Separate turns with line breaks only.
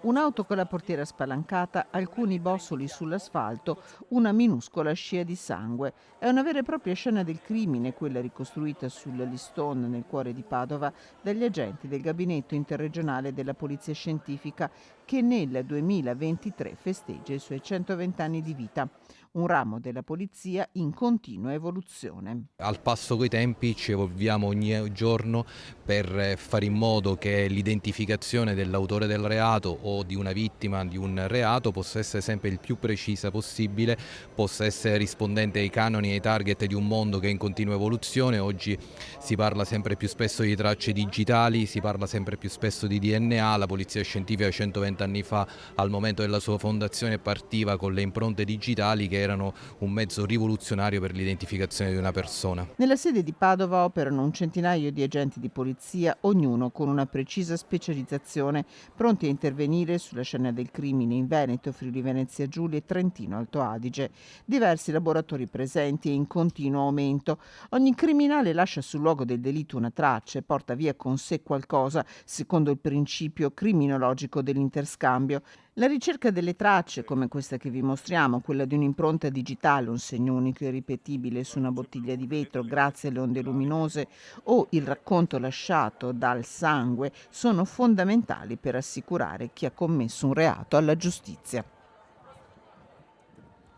Un'auto con la portiera spalancata, alcuni bossoli sull'asfalto, una minuscola scia di sangue. È una vera e propria scena del crimine, quella ricostruita sul Listone, nel cuore di Padova, dagli agenti del gabinetto interregionale della Polizia Scientifica, che nel 2023 festeggia i suoi 120 anni di vita. Un ramo della polizia in continua evoluzione.
Al passo coi tempi ci evolviamo ogni giorno per fare in modo che l'identificazione dell'autore del reato o di una vittima di un reato possa essere sempre il più precisa possibile, possa essere rispondente ai canoni e ai target di un mondo che è in continua evoluzione. Oggi si parla sempre più spesso di tracce digitali, si parla sempre più spesso di DNA. La polizia scientifica 120 anni fa, al momento della sua fondazione, partiva con le impronte digitali che erano un mezzo rivoluzionario per l'identificazione di una persona.
Nella sede di Padova operano un centinaio di agenti di polizia, ognuno con una precisa specializzazione, pronti a intervenire sulla scena del crimine in Veneto, Friuli Venezia Giulia e Trentino Alto Adige. Diversi laboratori presenti e in continuo aumento. Ogni criminale lascia sul luogo del delitto una traccia e porta via con sé qualcosa, secondo il principio criminologico dell'interscambio. La ricerca delle tracce, come questa che vi mostriamo, quella di un'impronta digitale, un segno unico e irripetibile su una bottiglia di vetro grazie alle onde luminose, o il racconto lasciato dal sangue, sono fondamentali per assicurare chi ha commesso un reato alla giustizia.